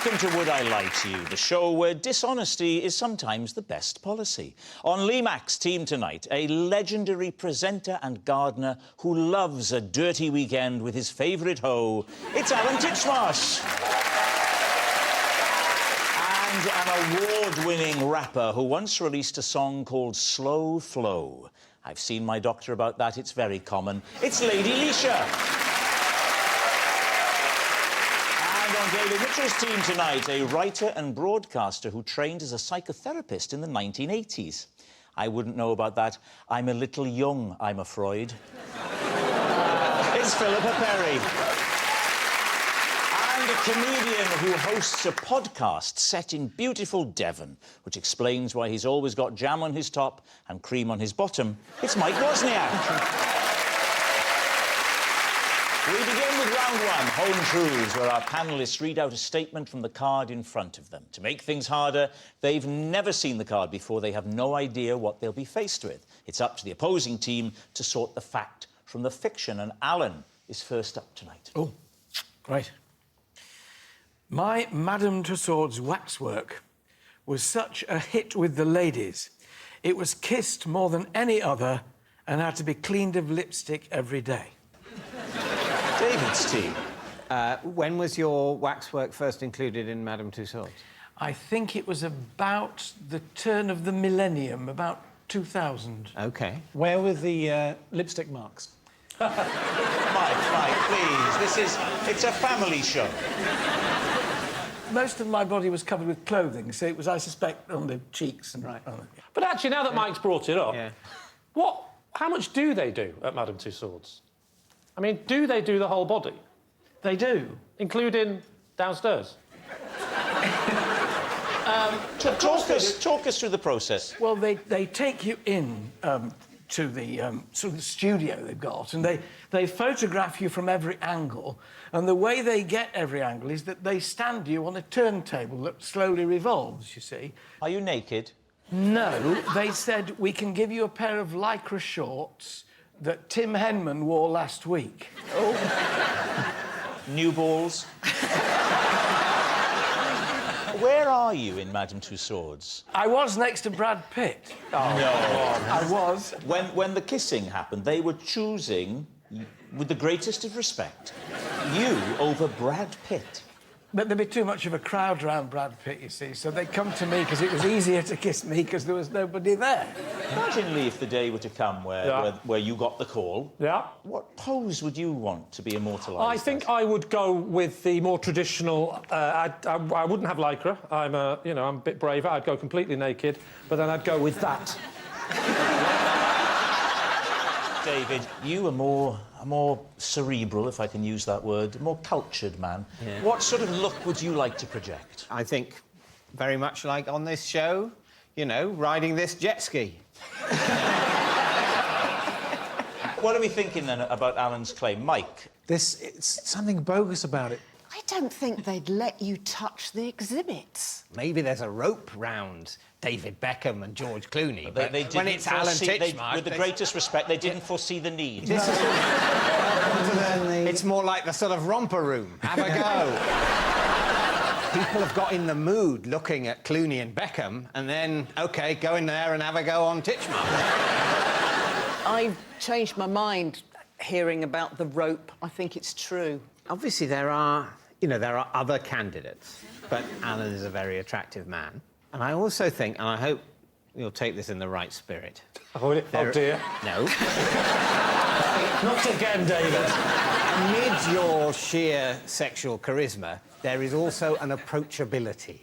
Welcome to Would I Lie to You, the show where dishonesty is sometimes the best policy. On Lee Mack's team tonight, a legendary presenter and gardener who loves a dirty weekend with his favourite hoe. It's Alan Titchmarsh. And an award-winning rapper who once released a song called Slow Flow. I've seen my doctor about that. It's very common. It's Lady Leisha. And on David Mitchell's team tonight, a writer and broadcaster who trained as a psychotherapist in the 1980s. I wouldn't know about that. I'm a little young, I'm afraid. It's Philippa Perry. And a comedian who hosts a podcast set in beautiful Devon, which explains why he's always got jam on his top and cream on his bottom. It's Mike Wozniak. We begin with round one, Home Truths, where our panellists read out a statement from the card in front of them. To make things harder, they've never seen the card before. They have no idea what they'll be faced with. It's up to the opposing team to sort the fact from the fiction, and Alan is first up tonight. Oh, great. My Madame Tussauds waxwork was such a hit with the ladies. It was kissed more than any other and had to be cleaned of lipstick every day. David's team. When was your waxwork first included in Madame Tussauds? I think it was about the turn of the millennium, about 2000. OK. Where were the lipstick marks? Mike, please. It's a family show. Most of my body was covered with clothing, so it was, I suspect, on the cheeks and... Right. But actually, now that Mike's brought it up, Yeah. how much do they do at Madame Tussauds? I mean, do they do the whole body? They do. Including downstairs? Talk us through the process. Well, they take you in to the sort of studio they've got, and they photograph you from every angle, and the way they get every angle is that they stand you on a turntable that slowly revolves, you see. Are you naked? No, they said, we can give you a pair of Lycra shorts that Tim Henman wore last week. Oh. New balls. Where are you in Madame Tussauds? I was next to Brad Pitt. No. I was. When the kissing happened, they were choosing, with the greatest of respect, you over Brad Pitt. But there'd be too much of a crowd around Brad Pitt, you see, so they come to me because it was easier to kiss me because there was nobody there. Imagine, Lee, if the day were to come where you got the call. Yeah. What pose would you want to be immortalised I think I would go with the more traditional... I wouldn't have Lycra. I'm a bit braver. I'd go completely naked, but then I'd go with that. David, you are more cerebral, if I can use that word, more cultured man. Yeah. What sort of look would you like to project? I think very much like on this show, you know, riding this jet ski. What are we thinking, then, about Alan's claim? Mike? It's something bogus about it. I don't think they'd let you touch the exhibits. Maybe there's a rope round David Beckham and George Clooney, but They when it's Alan Titchmarsh... with the greatest respect, they didn't foresee the need. This is... It's more like the sort of romper room. Have a go. People have got in the mood looking at Clooney and Beckham, and then, OK, go in there and have a go on Titchmarsh. I've changed my mind hearing about the rope. I think it's true. Obviously, there are other candidates, but Alan is a very attractive man. And I also think, and I hope you'll take this in the right spirit... Oh, dear. No. Not again, David. Amid your sheer sexual charisma, there is also an approachability,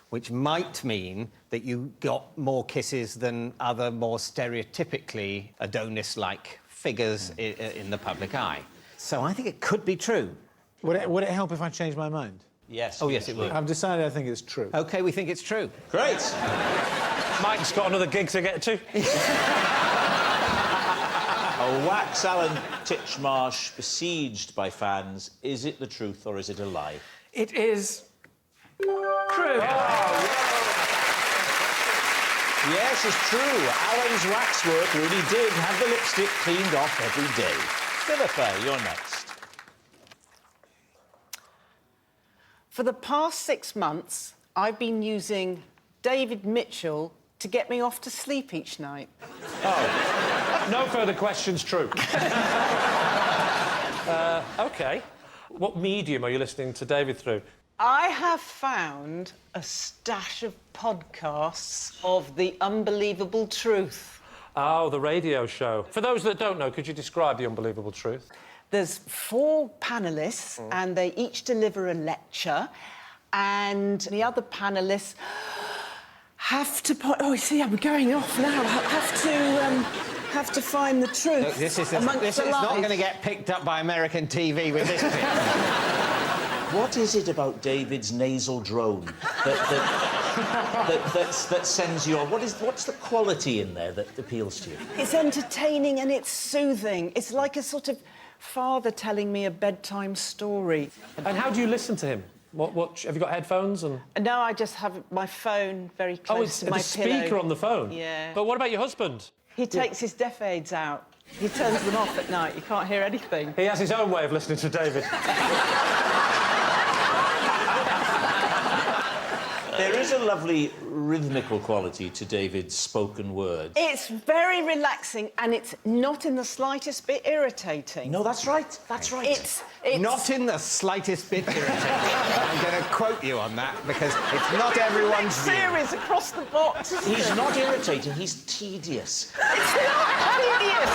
which might mean that you got more kisses than other more stereotypically Adonis-like figures in the public eye. So I think it could be true. Would it help if I changed my mind? Yes. Oh, yes, it would. I've decided I think it's true. OK, we think it's true. Great. Mike's got another gig to get to. A wax Alan Titchmarsh besieged by fans. Is it the truth or is it a lie? It is... true. Yes, it's true. Alan's waxwork really did have the lipstick cleaned off every day. Philippa, you're next. For the past 6 months, I've been using David Mitchell to get me off to sleep each night. Oh. No further questions, true. OK. What medium are you listening to David through? I have found a stash of podcasts of The Unbelievable Truth. Oh, the radio show. For those that don't know, could you describe The Unbelievable Truth? There's 4 panellists, and they each deliver a lecture, and the other panellists have to... Oh, you see, I'm going off now. Have to find the truth. Look, this is amongst this the is not lies. going to get picked up by American TV with this bit. What is it about David's nasal drone that sends you on? What's the quality in there that appeals to you? It's entertaining and it's soothing. It's like a sort of father telling me a bedtime story. And how do you listen to him? What have you got headphones and... Now I just have my phone very close Oh, it's to the my speaker pillow. on the phone? Yeah. But what about your husband? He takes his deaf aids out. He turns them off at night. You can't hear anything. He has his own way of listening to David. There is a lovely rhythmical quality to David's spoken word. It's very relaxing and it's not in the slightest bit irritating. No, that's right. That's right. It's Not in the slightest bit irritating. I'm going to quote you on that because it's not everyone's view. series across the box. He's not irritating, he's tedious. It's not tedious.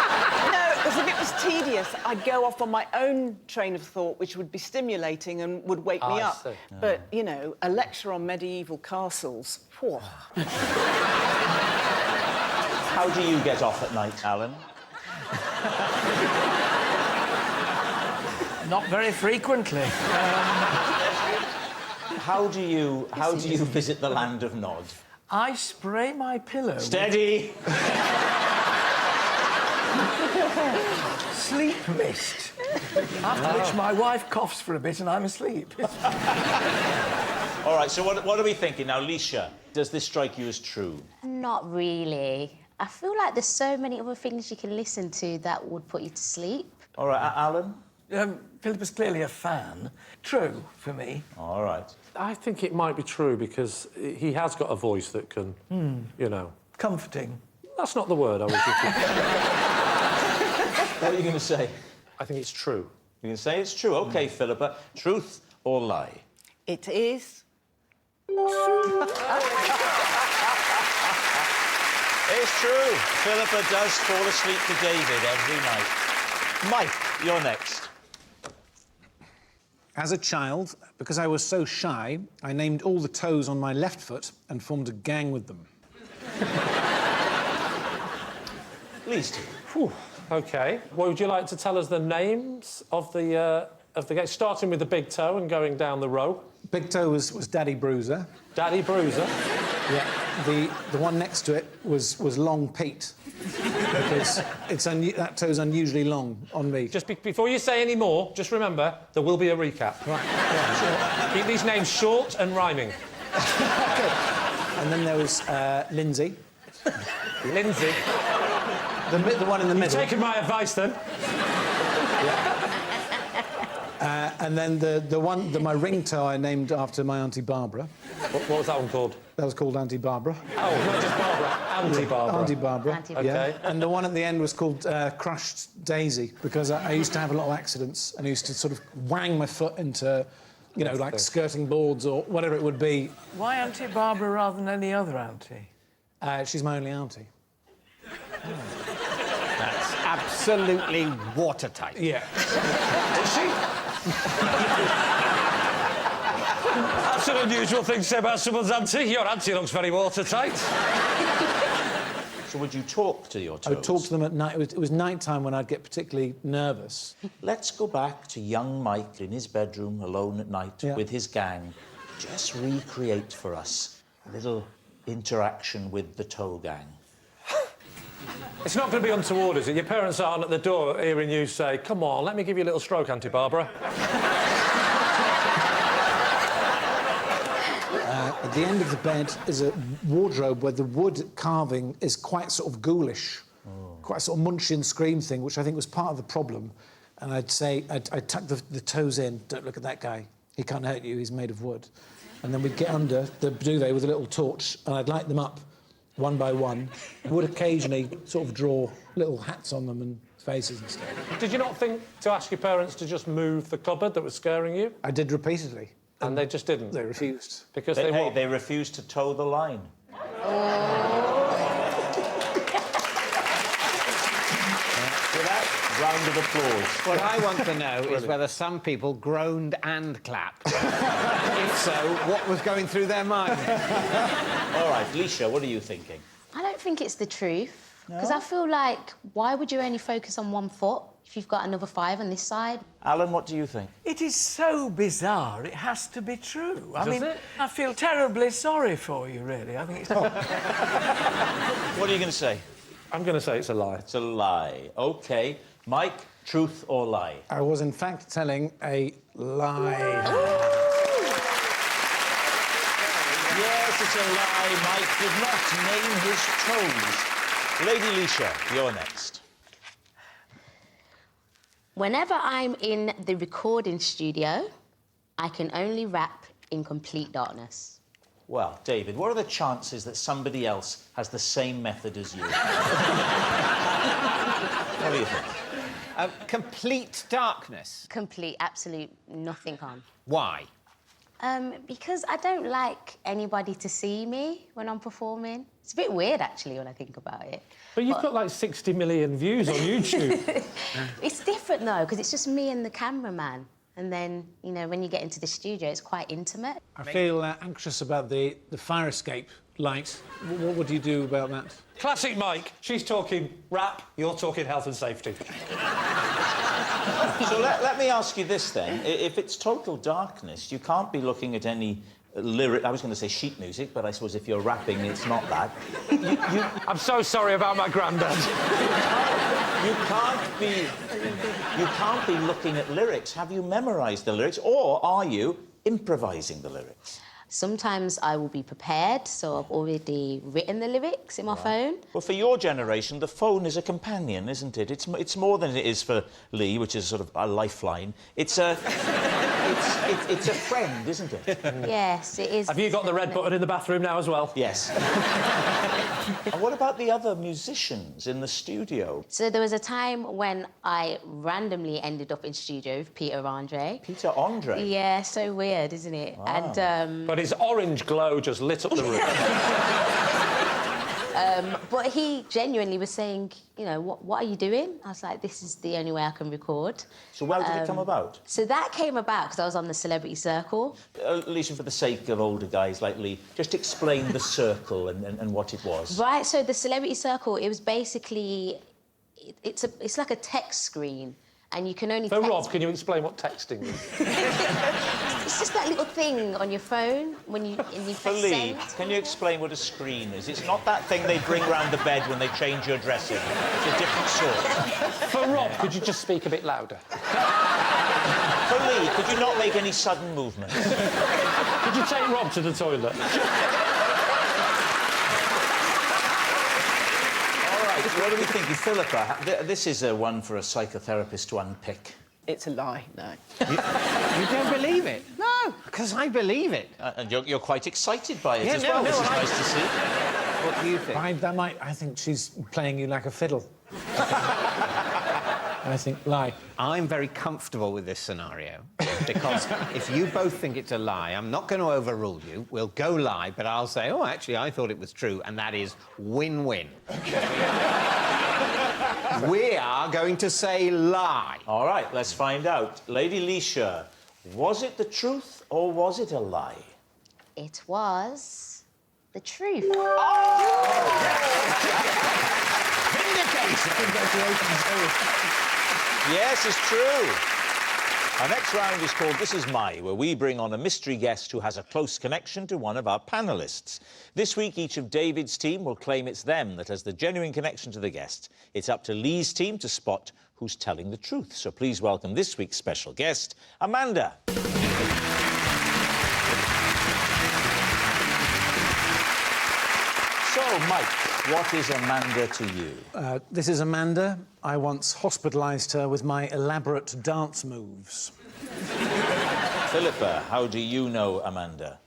No, because if it was tedious, I'd go off on my own train of thought, which would be stimulating and would wake me I up. see. But, you know, a lecture on medieval castles, whew. How do you get off at night, Alan? Not very frequently. How do you visit the land of Nod? I spray my pillow Steady! with sleep mist. After which my wife coughs for a bit and I'm asleep. All right, so what are we thinking now, Leisha? Does this strike you as true? Not really. I feel like there's so many other things you can listen to that would put you to sleep. All right, Alan? Philip is clearly a fan. True, for me. All right. I think it might be true because he has got a voice that can, you know... Comforting. That's not the word I was looking for. What are you going to say? I think it's true. You're going to say it's true? OK, Philippa. Truth or lie? It is. It's true. Philippa does fall asleep to David every night. Mike, you're next. As a child, because I was so shy, I named all the toes on my left foot and formed a gang with them. Least. OK. Well, would you like to tell us the names of the game, starting with the big toe and going down the row? Big toe was Daddy Bruiser. Daddy Bruiser. Yeah. The one next to it was Long Pete, because that toe's unusually long on me. Just before you say any more, just remember, there will be a recap. Right. Yeah, sure. Keep these names short and rhyming. Good. And then there was Lindsay. Lindsay. The one in the middle. Taking my advice, then. And then my ring toe I named after my Auntie Barbara. What was that one called? That was called Auntie Barbara. Oh, not just Barbara. Auntie Barbara. Auntie Barbara. Auntie Barbara. Yeah. Okay. And the one at the end was called Crushed Daisy, because I used to have a lot of accidents and I used to sort of wang my foot into, you know, like skirting boards or whatever it would be. Why Auntie Barbara rather than any other auntie? She's my only auntie. That's absolutely watertight. Yeah. Is she? That's an unusual thing to say about someone's auntie. Your auntie looks very watertight. So would you talk to your toes? I would talk to them at night. It was night time when I'd get particularly nervous. Let's go back to young Mike in his bedroom, alone at night, with his gang. Just recreate for us a little interaction with the toe gang. It's not going to be untoward, is it? Your parents aren't at the door hearing you say, come on, let me give you a little stroke, Auntie Barbara. At the end of the bed is a wardrobe where the wood carving is quite sort of ghoulish, quite a sort of Munchkin scream thing, which I think was part of the problem. And I'd say, I'd tuck the toes in, don't look at that guy. he can't hurt you, he's made of wood. And then we'd get under the duvet with a little torch, and I'd light them up one by one. Would occasionally sort of draw little hats on them and faces and stuff. Did you not think to ask your parents to just move the cupboard that was scaring you? I did repeatedly. And they just didn't? They refused. Because they what? They refused to toe the line. With that, round of applause. What I want to know is whether some people groaned and clapped. If so, what was going through their mind? All right, Leisha, what are you thinking? I don't think it's the truth. Because I feel like, why would you only focus on one foot if you've got another 5 on this side? Alan, what do you think? It is so bizarre, it has to be true. I mean, it? I feel terribly sorry for you, really. I think it's... What are you going to say? I'm going to say it's a lie. It's a lie. OK. Mike, truth or lie? I was, in fact, telling a lie. Yes, it's a lie. Mike did not name his toes. Lady Leisha, you're next. Whenever I'm in the recording studio, I can only rap in complete darkness. Well, David, what are the chances that somebody else has the same method as you? What do you think? Complete darkness. Complete, absolute, nothing on. Why? Because I don't like anybody to see me when I'm performing. It's a bit weird, actually, when I think about it. But you've got, like, 60 million views on YouTube. It's different, though, because it's just me and the cameraman. And then, you know, when you get into the studio, it's quite intimate. I feel anxious about the fire escape light. What would you do about that? Classic Mike. She's talking rap, you're talking health and safety. So let me ask you this, then. If it's total darkness, you can't be looking at any lyric... I was going to say sheet music, but I suppose if you're rapping, it's not that. I'm so sorry about my granddad. You can't be looking at lyrics. Have you memorised the lyrics, or are you improvising the lyrics? Sometimes I will be prepared, so I've already written the lyrics in my phone. Well, for your generation, the phone is a companion, isn't it? It's more than it is for Lee, which is sort of a lifeline. It's a friend, isn't it? Yes, it is. Have you got the red button in the bathroom now as well? Yes. And what about the other musicians in the studio? So there was a time when I randomly ended up in studio with Peter Andre. Peter Andre? Yeah, so weird, isn't it? Wow. And But his orange glow just lit up the room. but he genuinely was saying, you know, what are you doing? I was like, this is the only way I can record. So how did it come about? So that came about because I was on the Celebrity Circle. Lisa, for the sake of older guys like Lee, just explain the circle and what it was. Right, so the Celebrity Circle, it was basically... It's like a text screen, and you can only So, text... Rob, can you explain what texting is? It's just that little thing on your phone when you For press Lee, send. can you explain what a screen is? It's not that thing they bring round the bed when they change your dressing. It's a different sort. For Rob, could you just speak a bit louder? For Lee, could you not make any sudden movements? Could you take Rob to the toilet? What do we think? Philippa, this is one for a psychotherapist to unpick. It's a lie, no. You don't believe it? No. Because I believe it. And you're quite excited by it Yeah, as no, well, no, which is I- nice to see. What do you think? I think she's playing you like a fiddle. I think lie. I'm very comfortable with this scenario because if you both think it's a lie, I'm not going to overrule you. We'll go lie, but I'll say, oh, actually, I thought it was true, and that is win-win. We are going to say lie. All right, let's find out. Lady Leisha, was it the truth or was it a lie? It was the truth. Yes, it's true. Our next round is called This Is My, where we bring on a mystery guest who has a close connection to one of our panellists. This week, each of David's team will claim it's them that has the genuine connection to the guest. It's up to Lee's team to spot who's telling the truth. So please welcome this week's special guest, Amanda. So, Mike, what is Amanda to you? This is Amanda. I once hospitalised her with my elaborate dance moves. Philippa, how do you know Amanda?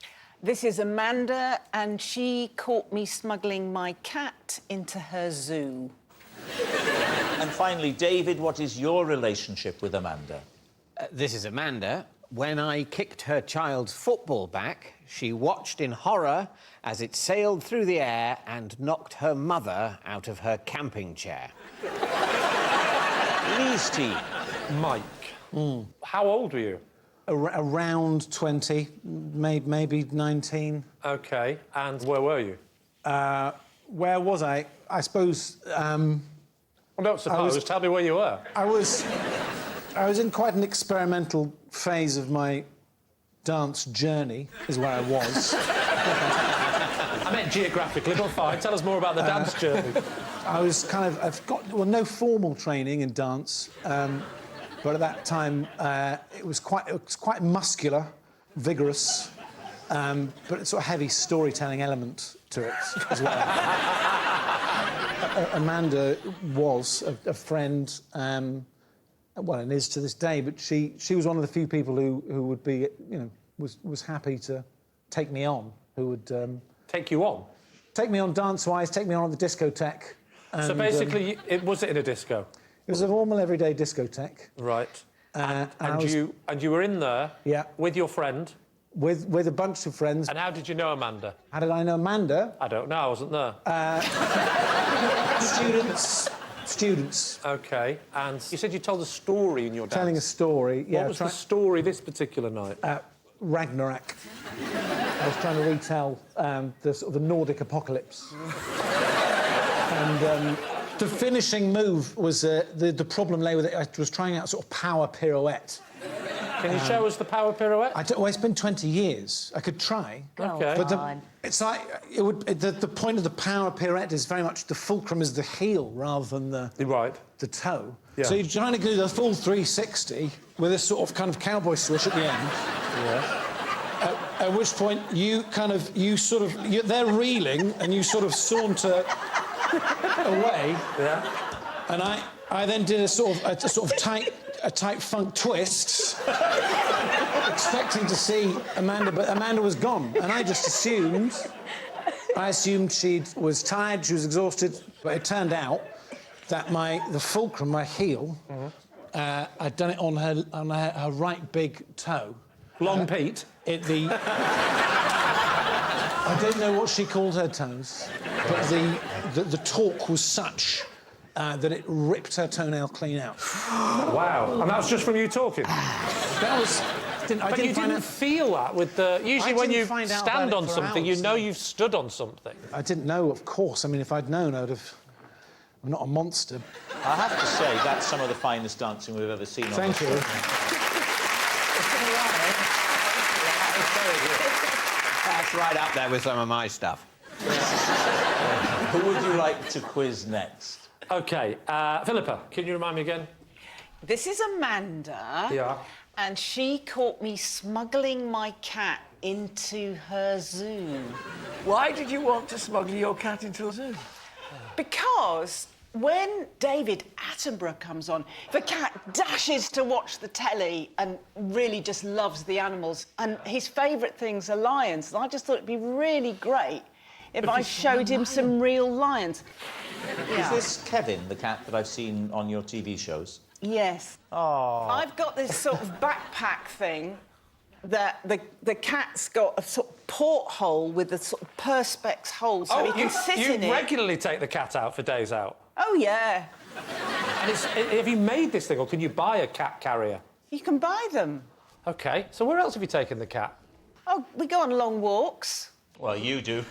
This is Amanda, and she caught me smuggling my cat into her zoo. And finally, David, what is your relationship with Amanda? This is Amanda. When I kicked her child's football back, she watched in horror as it sailed through the air and knocked her mother out of her camping chair. Lee's team. Mike, how old were you? Around 20, maybe 19. OK, and where were you? Where was I? I suppose... Well, don't suppose, tell me where you were. I was in quite an experimental phase of my dance journey, is where I was. I meant geographically, but fine. Tell us more about the dance journey. I was I've got, well, no formal training in dance, but at that time it was quite muscular, vigorous, but it's sort of heavy storytelling element to it as well. Amanda was a friend, well, and is to this day, but she was one of the few people who would be, you know, was happy to take me on, who would... Take you on? Take me on dance-wise, take me on at the discotheque. So basically, was it in a disco? It was a normal, everyday discotheque. Right. And you were in there with your friend? With a bunch of friends. And how did you know Amanda? How did I know Amanda? I don't know, I wasn't there. Students. OK, and you said you told a story in your dance. Telling a story, yeah. What was the story this particular night? Ragnarok. I was trying to retell the sort of the Nordic apocalypse. And the finishing move was the problem lay with it. I was trying out sort of power pirouette. Can you show us the power pirouette? Well, it's been 20 years. I could try. OK. But it's like the point of the power pirouette is very much the fulcrum is the heel rather than the toe. Yeah. So you're trying to do the full 360 with a sort of kind of cowboy swish at the end. Yeah. At which point they're reeling and you sort of saunter away. Yeah. And I then did a sort of tight funk twist, expecting to see Amanda, but Amanda was gone, and I assumed she was tired, she was exhausted, but it turned out that the fulcrum, my heel, I'd done it on her right big toe. Long Pete. I don't know what she called her toes, but the torque was such that it ripped her toenail clean out. Wow. And that's just from you talking? That was... But you didn't feel that with the... Usually when you stand on something, you know you've stood on something. I didn't know, of course. I mean, if I'd known, I'd have... I'm not a monster. I have to say, that's some of the finest dancing we've ever seen on Thank you. That's right up there with some of my stuff. Who would you like to quiz next? OK, Philippa, can you remind me again? This is Amanda. Yeah. And she caught me smuggling my cat into her zoo. Why did you want to smuggle your cat into a zoo? Because when David Attenborough comes on, the cat dashes to watch the telly and really just loves the animals. And his favourite things are lions. And I just thought it'd be really great if I showed him some real lions. Is this Kevin, the cat that I've seen on your TV shows? Yes. Oh. I've got this sort of backpack thing that the cat's got a sort of porthole with a sort of perspex hole so he can sit in it. You regularly take the cat out for days out? Oh, yeah. And have you made this thing, or can you buy a cat carrier? You can buy them. OK, so where else have you taken the cat? Oh, we go on long walks. Well, you do.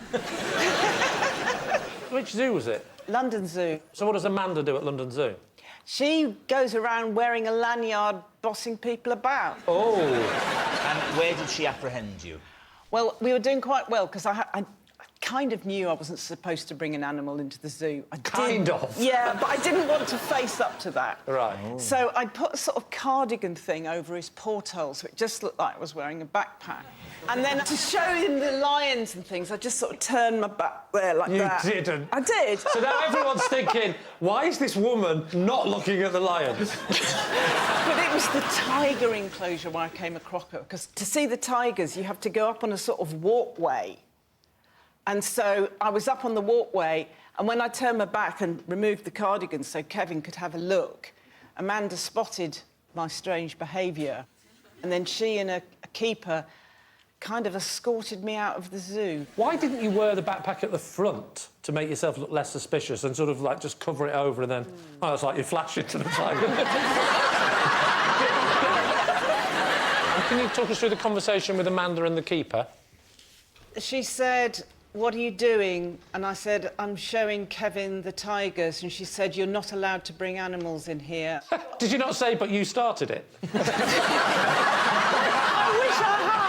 Which zoo was it? London Zoo. So what does Amanda do at London Zoo? She goes around wearing a lanyard, bossing people about. Oh. And where did she apprehend you? Well, we were doing quite well, because I kind of knew I wasn't supposed to bring an animal into the zoo. Kind of? Yeah, but I didn't want to face up to that. Right. So I put a sort of cardigan thing over his porthole, so it just looked like I was wearing a backpack. And then to show him the lions and things, I just sort of turned my back there like that. You didn't? I did. So now everyone's thinking, why is this woman not looking at the lions? But it was the tiger enclosure where I came across it, because to see the tigers, you have to go up on a sort of walkway. And so I was up on the walkway, and when I turned my back and removed the cardigan so Kevin could have a look, Amanda spotted my strange behaviour, and then she and a keeper kind of escorted me out of the zoo. Why didn't you wear the backpack at the front to make yourself look less suspicious and sort of, like, just cover it over and then... Oh, it's like you flash it to the tiger. Can you talk us through the conversation with Amanda and the keeper? She said, "What are you doing?" And I said, "I'm showing Kevin the tigers." And she said, "You're not allowed to bring animals in here." Did you not say, but you started it? I wish I had.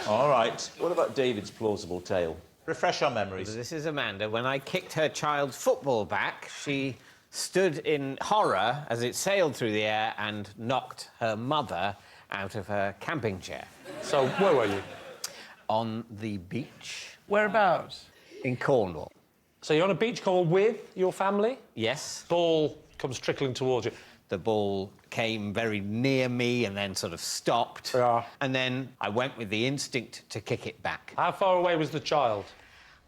All right. What about David's plausible tale? Refresh our memories. This is Amanda. When I kicked her child's football back, she stood in horror as it sailed through the air and knocked her mother out of her camping chair. So, where were you? On the beach Whereabouts? in Cornwall. So you're on a beach call with your family? Yes. Ball comes trickling towards you. The ball came very near me and then sort of stopped. Yeah. And then I went with the instinct to kick it back. How far away was the child?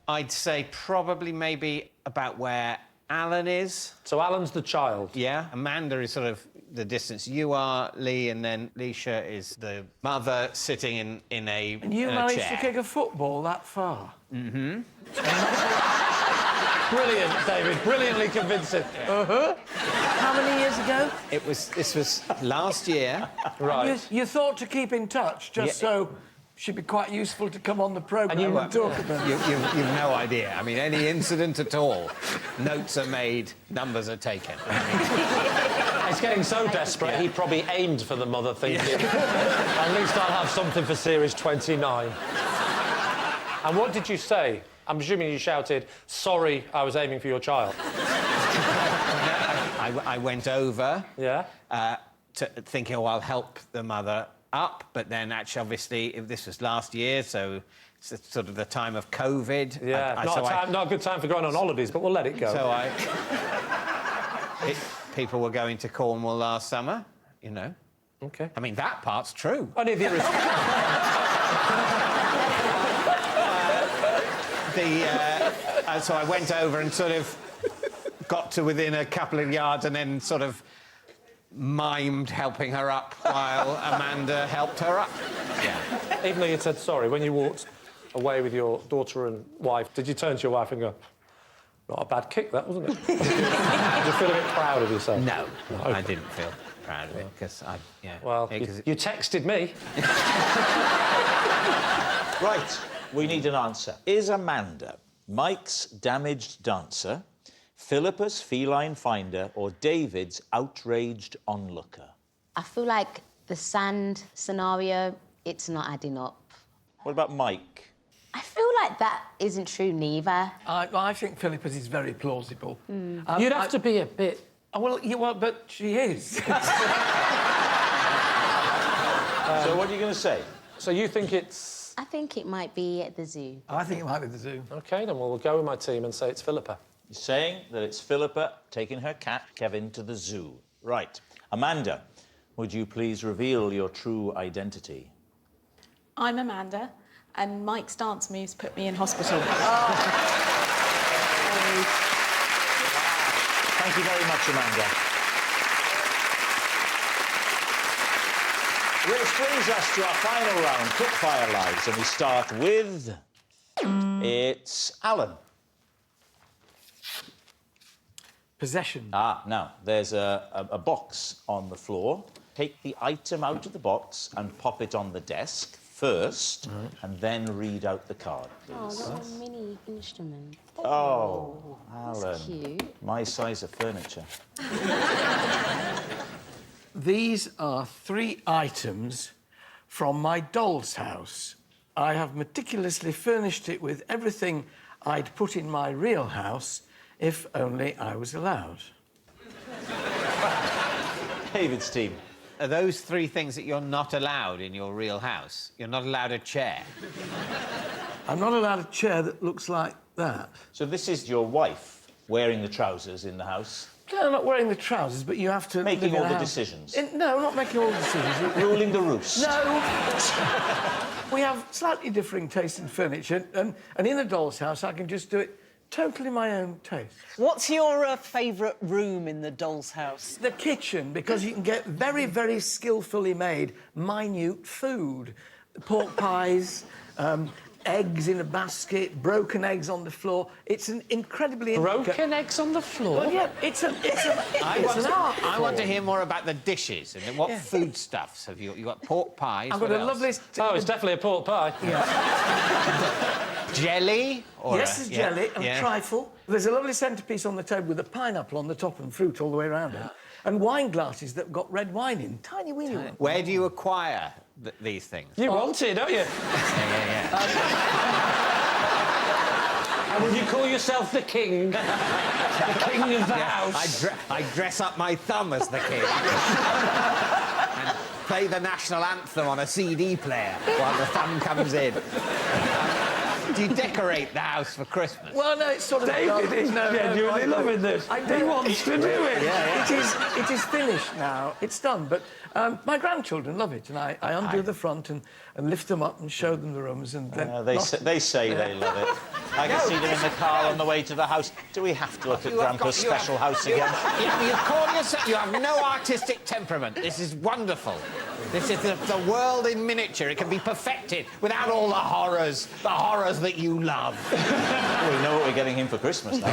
I'd say probably maybe about where Alan is. So Alan's the child? Yeah. Amanda is sort of the distance you are, Lee, and then Leisha is the mother sitting in a And you in a managed chair. to kick a football that far? Mm-hmm. Brilliant, David. Brilliantly convincing. How many years ago? This was last year. Right. You thought to keep in touch, just Yeah. so she'd be quite useful to come on the programme and talk about. You've no idea. I mean, any incident at all, notes are made, numbers are taken. It's getting so desperate, he probably aimed for the mother, thinking, at least I'll have something for series 29. And what did you say? I'm assuming you shouted, "Sorry, I was aiming for your child." I went over, Yeah? thinking, oh, I'll help the mother up, but then actually, obviously, this was last year, so it's sort of the time of COVID. Yeah, not a good time for going on holidays, but we'll let it go. So people were going to Cornwall last summer, you know. OK. I mean, that part's true. Only the So I went over and sort of got to within a couple of yards and then sort of mimed helping her up while Amanda helped her up. Yeah. Even though you said sorry, when you walked away with your daughter and wife, did you turn to your wife and go, "Not a bad kick, that, wasn't it?" Did you feel a bit proud of yourself? No, Okay. I didn't feel proud of it because Well, you texted me. Right. We need an answer. Is Amanda Mike's damaged dancer, Philippa's feline finder, or David's outraged onlooker? I feel like the sand scenario, it's not adding up. Hmm. What about Mike? I feel like that isn't true neither. I think Philippa's is very plausible. You'd have to be a bit... Well, but she is. So what are you going to say? So you think it's... I think it might be at the zoo. I think it might be the zoo. OK, then we'll go with my team and say it's Philippa. You're saying that it's Philippa taking her cat, Kevin, to the zoo. Right. Amanda, would you please reveal your true identity? I'm Amanda, and Mike's dance moves put me in hospital. Thank you very much, Amanda. Which brings us to our final round, Quickfire Lives, and we start with... It's Alan. Possession. Now, there's a box on the floor. Take the item out of the box and pop it on the desk first, and then read out the card, please. Oh, little mini instrument. Oh, Alan. That's cute. My size of furniture. These are 3 items from my doll's house. I have meticulously furnished it with everything I'd put in my real house if only I was allowed. David's team. Are those three things that you're not allowed in your real house? You're not allowed a chair. I'm not allowed a chair that looks like that. So this is your wife wearing the trousers in the house? No, I'm not wearing the trousers, but you have to... Making live in all a the house. decisions? No, not making all the decisions. Ruling the roost? No! We have slightly differing tastes in furniture, and in a doll's house, I can just do it totally my own taste. What's your favourite room in the doll's house? The kitchen, because you can get very, very skillfully made, minute food. Pork pies, eggs in a basket, broken eggs on the floor. It's an incredibly... Broken eggs on the floor? Well, yeah, it's an art I form. want to hear more about the dishes and what foodstuffs have you... You've got pork pies. I've got what a else? lovely... Oh, it's definitely a pork pie. Jelly? Or Yes, there's jelly and yeah. trifle. There's a lovely centrepiece on the table with a pineapple on the top and fruit all the way around it. And wine glasses that have got red wine in. Tiny, weeny ones. Where do you acquire these things? You want it, don't you? Yeah. And would you call yourself the king? The king of the house? I dress up my thumb as the king. And play the national anthem on a CD player while the thumb comes in. Do you decorate the house for Christmas? Well, no, it's sort of... David is genuinely loving this. He wants to do it. It is finished now. It's done, but my grandchildren love it, and I undo the front and lift them up and show them the rooms, and then... They say they love it. I can see them in the car on the way to the house. Do we have to look at Grandpa's special house again? You call yourself... You have no artistic temperament. This is wonderful. This is the world in miniature. It can be perfected without all the horrors that you love. Well, we know what we're getting him for Christmas now.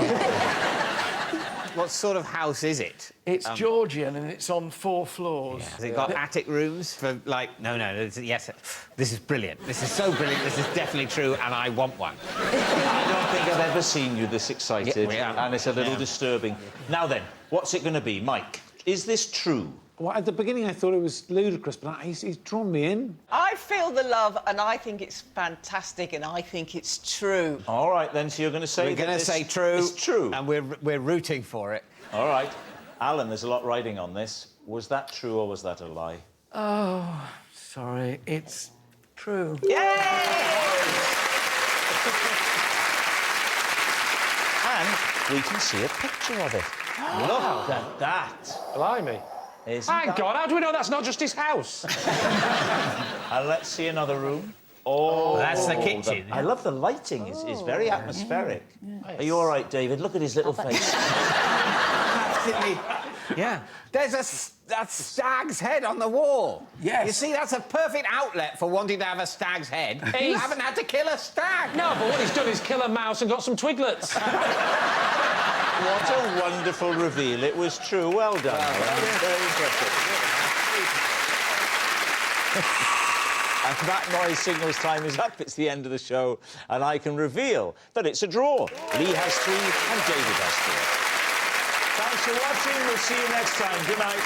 What sort of house is it? It's Georgian, and it's on 4 floors. Has it got attic rooms for, like... No, yes. This is brilliant. This is so brilliant. This is definitely true, and I want one. I don't think I've ever seen you this excited, Yeah, and it's a little disturbing. Now then, what's it going to be? Mike, is this true? Well, at the beginning, I thought it was ludicrous, but he's drawn me in. I feel the love, and I think it's fantastic, and I think it's true. All right, then, so you're going to say... We're going to say true. It's true. And we're rooting for it. All right. Alan, there's a lot riding on this. Was that true or was that a lie? Oh, sorry, it's true. And we can see a picture of it. Look at that. Blimey. Hang on, how do we know that's not just his house? And let's see another room. Oh, that's the kitchen. I love the lighting. It's very atmospheric. Are you all right, David? Look at his little face. Absolutely. Yeah. There's a stag's head on the wall. Yes. You see, that's a perfect outlet for wanting to have a stag's head. You haven't had to kill a stag. No, but what he's done is kill a mouse and got some twiglets. What a wonderful reveal. It was true. Well done. Very impressive. And that noise signals time is up. It's the end of the show, and I can reveal that it's a draw. Lee has 3 and David has 4. Thanks for watching. We'll see you next time. Good night.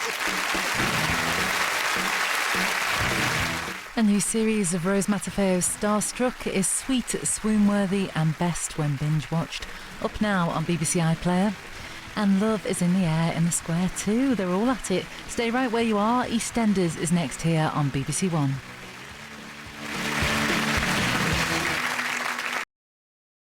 A new series of Rose Matafeo's Starstruck is sweet, swoon-worthy and best when binge-watched. Up now on BBC iPlayer. And Love is in the air in the square too. They're all at it. Stay right where you are. EastEnders is next here on BBC One.